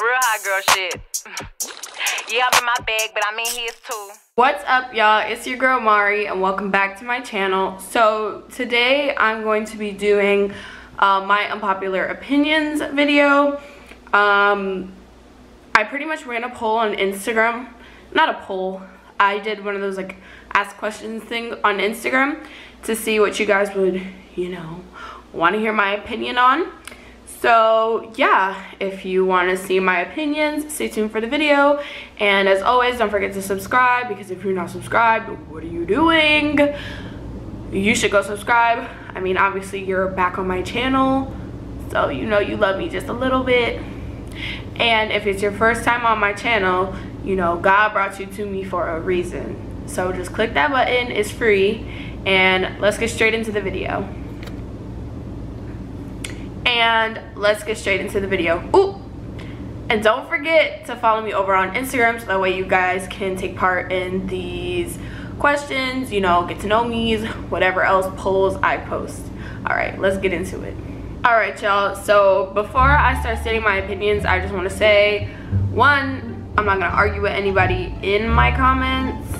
Real hot girl shit. Yeah, I'm in my bag, but I'm in his too. What's up, y'all? It's your girl Mari, and welcome back to my channel. So today I'm going to be doing my unpopular opinions video. I pretty much ran a poll on Instagram. Not a poll. I did one of those like ask questions thing on Instagram to see what you guys would, want to hear my opinion on. So yeah, if you want to see my opinions, stay tuned for the video. And as always, don't forget to subscribe, because if you're not subscribed, what are you doing? You should go subscribe. I mean, obviously you're back on my channel, so you know you love me just a little bit. And if it's your first time on my channel, God brought you to me for a reason. So just click that button, it's free, and let's get straight into the video. Ooh, and don't forget to follow me over on Instagram, so that way you guys can take part in these questions, get to know me, whatever else polls I post. All right, let's get into it. All right, y'all, so before I start stating my opinions, I just want to say, one, I'm not gonna argue with anybody in my comments.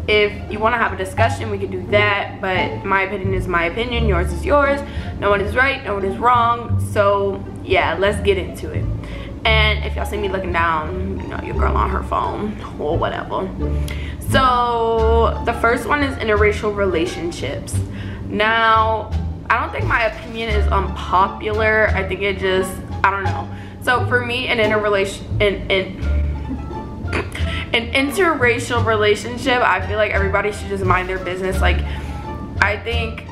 If you want to have a discussion, we can do that, but my opinion is my opinion, yours is yours. No one is right, no one is wrong. So yeah, let's get into it. And if y'all see me looking down, your girl on her phone or whatever. So the first one is interracial relationships. Now, I don't think my opinion is unpopular. I think it just, I don't know. So for me, an interracial relationship, I feel like everybody should just mind their business. Like, I think,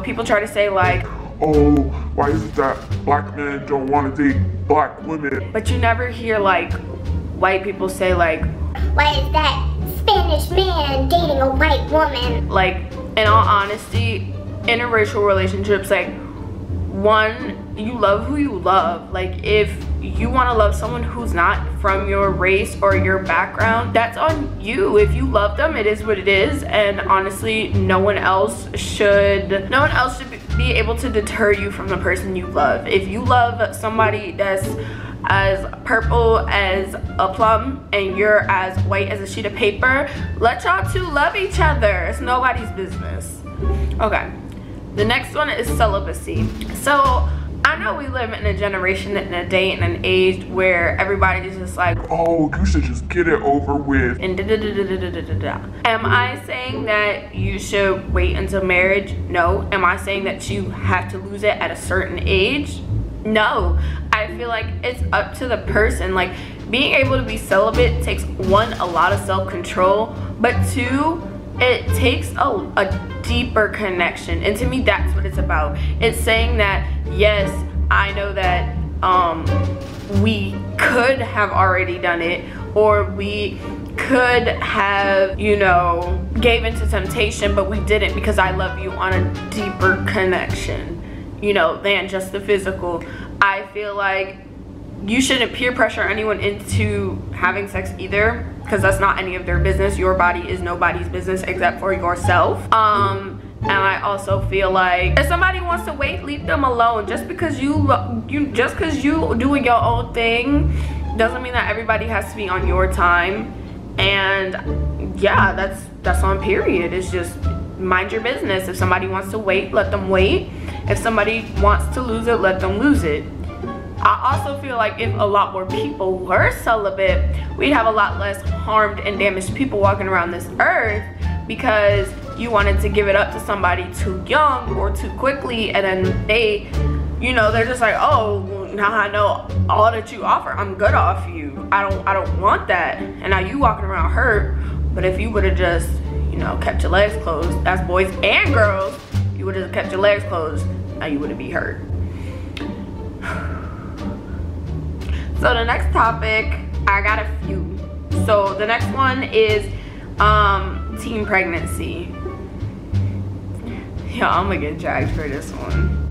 people try to say like, oh, why is it that black men don't want to date black women? But you never hear like white people say like, why is that Spanish man dating a white woman? Like, in all honesty, interracial relationships, like, one, you love who you love. Like, if you want to love someone who's not from your race or your background, that's on you. If you love them, it is what it is. And honestly, no one else should be able to deter you from the person you love. If you love somebody that's as purple as a plum and you're as white as a sheet of paper, let y'all two love each other. It's nobody's business. Okay, the next one is celibacy. So I know we live in a generation and a day and an age where everybody's just like, oh, you should just get it over with. And Am I saying that you should wait until marriage? No. Am I saying that you have to lose it at a certain age? No. I feel like it's up to the person. Like, being able to be celibate takes, one, a lot of self-control, but two, it takes a deeper connection. And to me, that's what it's about. It's saying that, yes, I know that we could have already done it, or we could have, gave into temptation, but we didn't, because I love you on a deeper connection, than just the physical. I feel like you shouldn't peer pressure anyone into having sex either, because that's not any of their business. Your body is nobody's business except for yourself. And I also feel like if somebody wants to wait, leave them alone. Just because you doing your own thing doesn't mean that everybody has to be on your time. And yeah, that's on period. It's just mind your business. If somebody wants to wait, let them wait. If somebody wants to lose it, let them lose it. I also feel like if a lot more people were celibate, we'd have a lot less harmed and damaged people walking around this earth, because you wanted to give it up to somebody too young or too quickly, and then they, they're just like, oh, now I know all that you offer, I'm good off you. I don't want that. And now you walking around hurt. But if you would have just, kept your legs closed, that's boys and girls, you would have kept your legs closed, now you wouldn't be hurt. So the next topic, I got a few. So the next one is teen pregnancy. Yeah, I'm gonna get dragged for this one.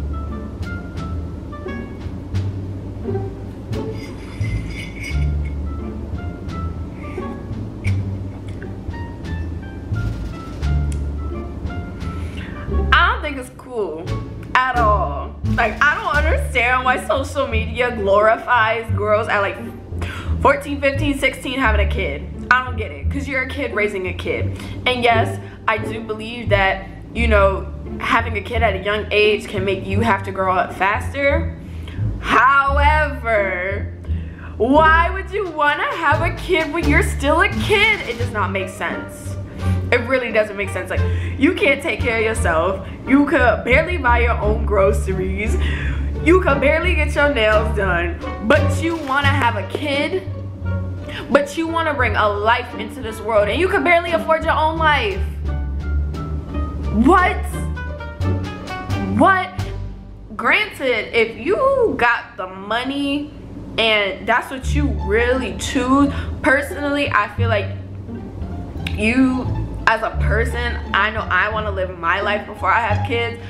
I don't think it's cool at all. Like, I don't understand understand why social media glorifies girls at like 14, 15, 16 having a kid. I don't get it, because you're a kid raising a kid. And yes, I do believe that, you know, having a kid at a young age can make you have to grow up faster. However, why would you want to have a kid when you're still a kid? It does not make sense. It really doesn't make sense. Like, you can't take care of yourself. You could barely buy your own groceries. You could barely get your nails done. But you want to have a kid? But you want to bring a life into this world, and you can barely afford your own life. What? Granted, if you got the money and that's what you really choose, personally, I feel like you, as a person, I know I want to live my life before I have kids.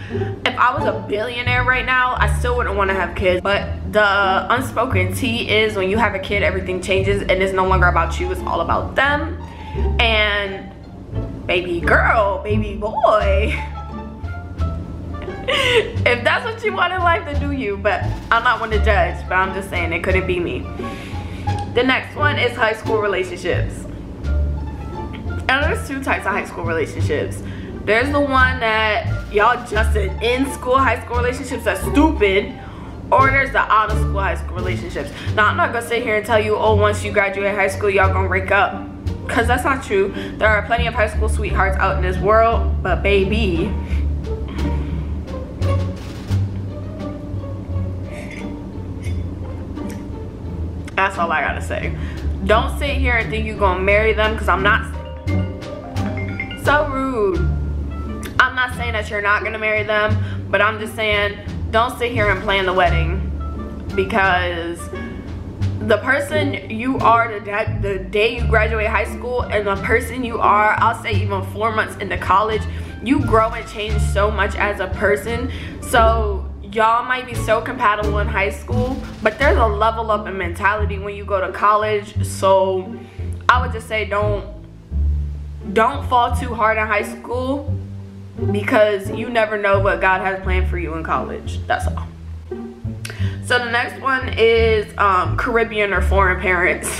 If I was a billionaire right now, I still wouldn't want to have kids. But the unspoken tea is, when you have a kid, everything changes and it's no longer about you, it's all about them. And baby girl, baby boy, if that's what you want in life, then do you. But I'm not one to judge, but I'm just saying it couldn't be me. The next one is high school relationships. And there's two types of high school relationships. There's the one that y'all just in school high school relationships that's stupid, or there's the out of school high school relationships. Now, I'm not gonna sit here and tell you, oh, once you graduate high school, y'all gonna break up, because that's not true. There are plenty of high school sweethearts out in this world, but baby, that's all I gotta say. Don't sit here and think you're gonna marry them, because I'm not. So rude. I'm not saying that you're not gonna marry them, but I'm just saying, don't sit here and plan the wedding, because the person you are the day you graduate high school and the person you are, I'll say even 4 months into college, you grow and change so much as a person. So y'all might be so compatible in high school, but there's a level up in mentality when you go to college. So I would just say don't fall too hard in high school, because you never know what God has planned for you in college. That's all. So the next one is Caribbean or foreign parents.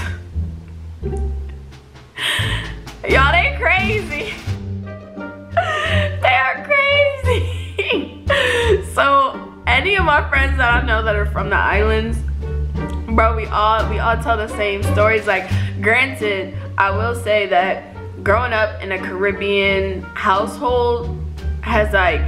Y'all, they crazy. They are crazy. So any of my friends that I know that are from the islands, bro, we all tell the same stories. Like, granted, I will say that growing up in a Caribbean household has like,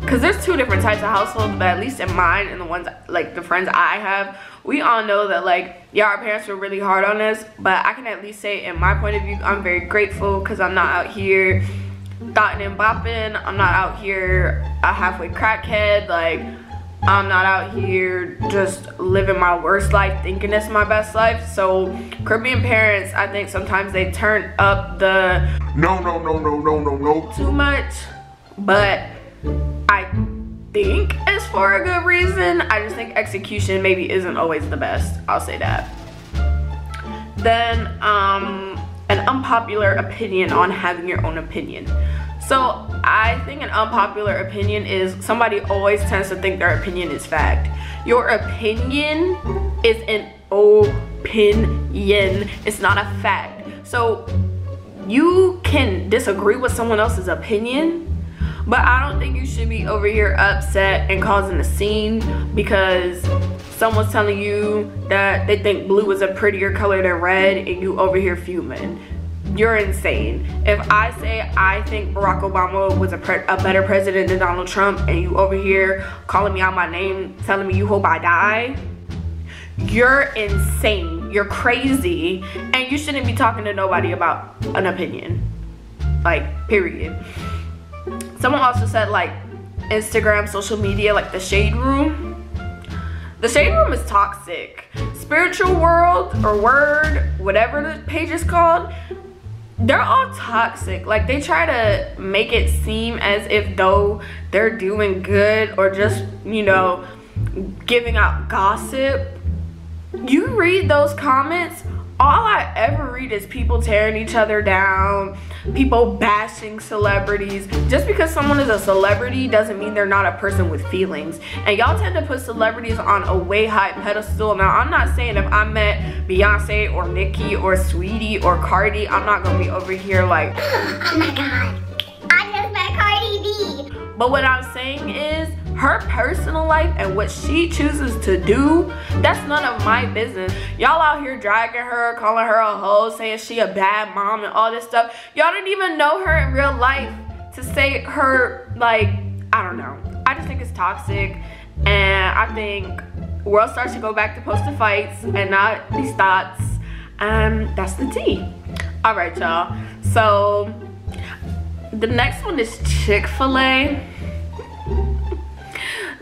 because there's two different types of households, but at least in mine and the ones, like the friends I have, we all know that, like, yeah, our parents were really hard on us, but I can at least say in my point of view, I'm very grateful, because I'm not out here thotting and bopping. I'm not out here a halfway crackhead. Like, I'm not out here just living my worst life thinking it's my best life. So Caribbean parents, I think sometimes they turn up the no too much, but I think it's for a good reason. I just think execution maybe isn't always the best. I'll say that. Then an unpopular opinion on having your own opinion. So I think an unpopular opinion is somebody always tends to think their opinion is fact. Your opinion is an opinion. It's not a fact. So you can disagree with someone else's opinion, but I don't think you should be over here upset and causing a scene because someone's telling you that they think blue is a prettier color than red and you over here fuming. You're insane. If I say I think Barack Obama was a better president than Donald Trump and you over here calling me out my name, telling me you hope I die, you're insane. You're crazy. And you shouldn't be talking to nobody about an opinion. Like, period. Someone also said, like, Instagram, social media, like the shade room. The shade room is toxic. Spiritual world or word, whatever the page is called, they're all toxic. Like, they try to make it seem as if though they're doing good or just, you know, giving out gossip. You read those comments, all I ever read is people tearing each other down, people bashing celebrities. Just because someone is a celebrity doesn't mean they're not a person with feelings. And y'all tend to put celebrities on a way high pedestal. Now, I'm not saying if I met Beyonce or Nicki or Sweetie or Cardi, I'm not gonna be over here like, oh my god, I just met Cardi B. but what I'm saying is, her personal life and what she chooses to do, that's none of my business. Y'all out here dragging her, calling her a hoe, saying she a bad mom and all this stuff. Y'all didn't even know her in real life to say her, like, I don't know. I just think it's toxic, and I think the world starts to go back to posting fights and not these thoughts. That's the tea. All right, y'all. So the next one is Chick-fil-A.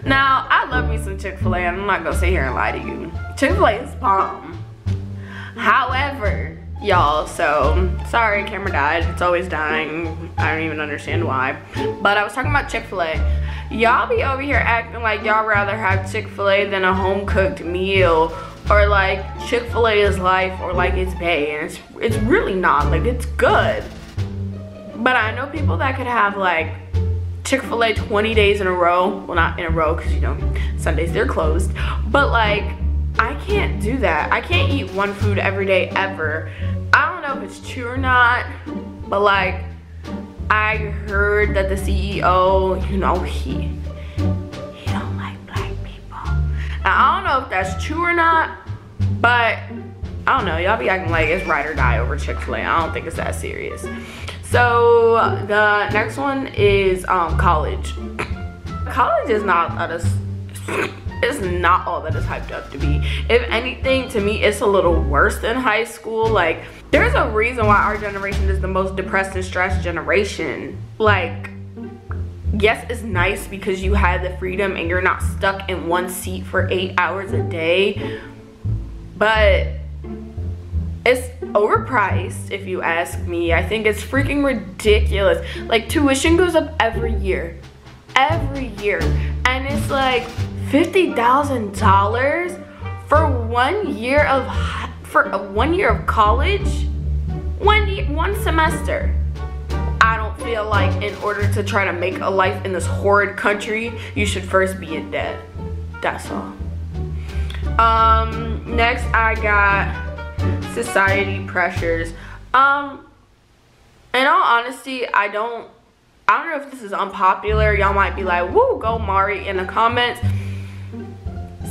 Now, I love me some Chick-fil-A, and I'm not gonna sit here and lie to you. Chick-fil-A is bomb. However, y'all, so sorry, camera died. It's always dying. I don't even understand why. But I was talking about Chick-fil-A. Y'all be over here acting like y'all rather have Chick-fil-A than a home-cooked meal, or like Chick-fil-A is life, or like it's bae, and it's really not. Like, it's good. But I know people that could have like Chick-fil-A 20 days in a row. Well, not in a row, because you know Sundays they're closed, but like I can't do that. I can't eat one food every day ever. I don't know if it's true or not, but like I heard that the CEO, you know, he don't like black people. Now, I don't know if that's true or not, but I don't know, y'all be acting like it's ride or die over Chick-fil-A. I don't think it's that serious. So the next one is college. College is not that it's not all that it's hyped up to be. If anything, to me, it's a little worse than high school. Like, there's a reason why our generation is the most depressed and stressed generation. Like, yes, it's nice because you have the freedom and you're not stuck in one seat for 8 hours a day, but it's overpriced, if you ask me. I think it's freaking ridiculous. Like, tuition goes up every year, and it's like $50,000 for 1 year of college, one semester. I don't feel like in order to try to make a life in this horrid country, you should first be in debt. That's all. Next I got society pressures. In all honesty, I don't know if this is unpopular. Y'all might be like, woo, go Mari in the comments.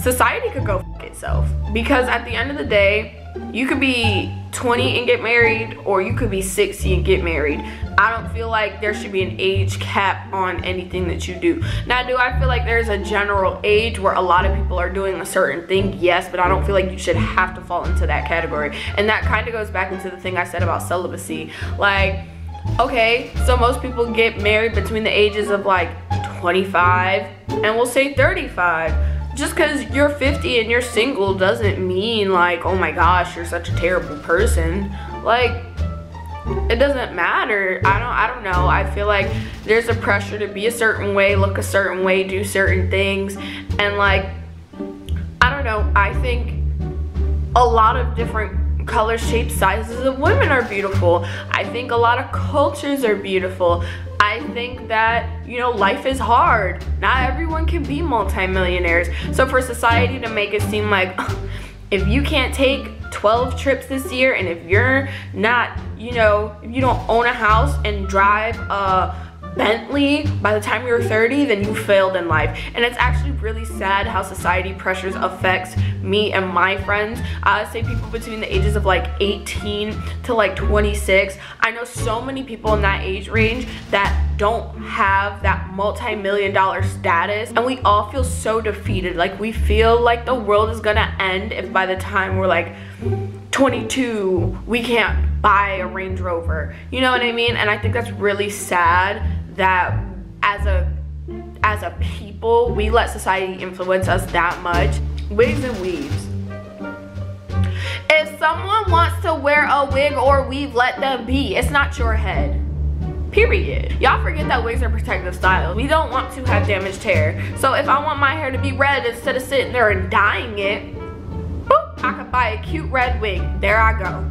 Society could go f itself, because at the end of the day, you could be 20 and get married, or you could be 60 and get married. I don't feel like there should be an age cap on anything that you do. Now, do I feel like there's a general age where a lot of people are doing a certain thing? Yes, but I don't feel like you should have to fall into that category. And that kind of goes back into the thing I said about celibacy. Like, okay, so most people get married between the ages of like 25 and we'll say 35. Just because you're 50 and you're single doesn't mean like, oh my gosh, you're such a terrible person. Like, it doesn't matter. I don't know. I feel like there's a pressure to be a certain way, look a certain way, do certain things. And like, I don't know. I think a lot of different color, shapes, sizes of women are beautiful. I think a lot of cultures are beautiful. I think that, you know, life is hard. Not everyone can be multimillionaires. So for society to make it seem like if you can't take 12 trips this year, and if you're not, you know, if you don't own a house and drive a Bentley by the time you're 30, then you failed in life. And it's actually really sad how society pressures affects me and my friends. I say people between the ages of like 18 to like 26. I know so many people in that age range that don't have that multi-million-dollar status, and we all feel so defeated. Like, we feel like the world is gonna end if by the time we're like 22 we can't buy a Range Rover. You know what I mean? And I think that's really sad that as a people we let society influence us that much. Wigs and weaves. If someone wants to wear a wig or weave, let them be. It's not your head. Period. Y'all forget that wigs are protective style. We don't want to have damaged hair. So if I want my hair to be red instead of sitting there and dyeing it, boop, I could buy a cute red wig. There I go.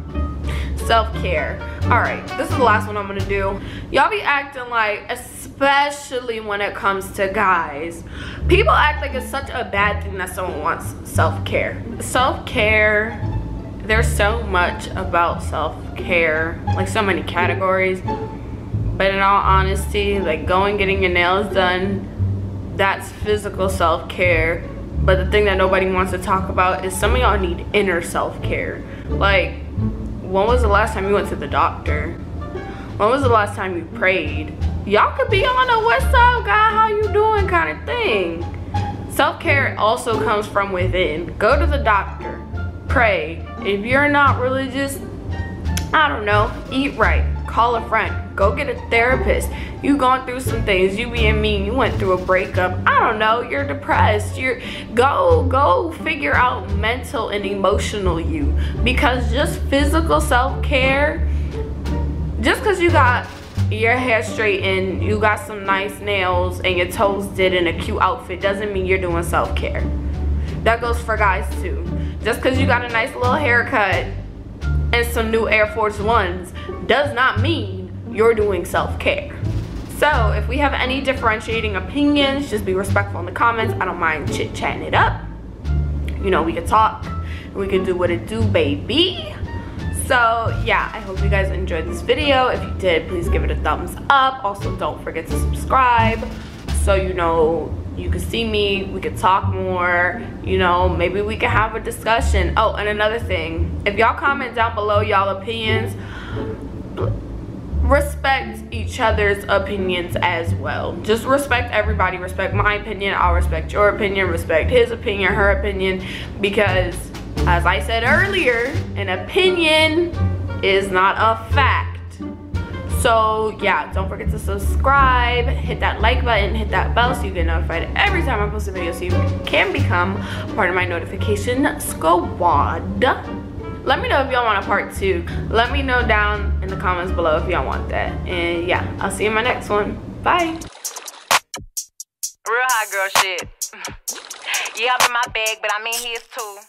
Self-care. Alright, this is the last one I'm gonna do. Y'all be acting like, especially when it comes to guys, people act like it's such a bad thing that someone wants self-care. Self-care, there's so much about self-care, like so many categories, but in all honesty, like going getting your nails done, that's physical self-care. But the thing that nobody wants to talk about is some of y'all need inner self-care. Like, when was the last time you went to the doctor? When was the last time you prayed? Y'all could be on a "what's up, God, how you doing" kind of thing. Self-care also comes from within. Go to the doctor, pray. If you're not religious, I don't know, eat right, call a friend, go get a therapist. You going through some things, you being mean, you went through a breakup, I don't know, you're depressed, go figure out mental and emotional you. Because just physical self-care, just because you got your hair straightened, you got some nice nails, and your toes did in a cute outfit, doesn't mean you're doing self-care. That goes for guys too. Just because you got a nice little haircut and some new Air Force Ones does not mean you're doing self-care. So if we have any differentiating opinions, just be respectful in the comments. I don't mind chit-chatting it up. You know, we can talk, we can do what it do, baby. So yeah, I hope you guys enjoyed this video. If you did, please give it a thumbs up. Also, don't forget to subscribe so you know you can see me, we can talk more, you know, maybe we can have a discussion. Oh, and another thing, if y'all comment down below y'all opinions, respect each other's opinions as well. Just respect everybody. Respect my opinion, I'll respect your opinion, respect his opinion, her opinion, because as I said earlier, an opinion is not a fact. So yeah, don't forget to subscribe, hit that like button, hit that bell so you get notified every time I post a video so you can become part of my notification squad. Let me know if y'all want a part 2. Let me know down in the comments below if y'all want that. And yeah, I'll see you in my next one. Bye. Real hot girl shit. Yeah, I'm in my bag, but I'm in his too.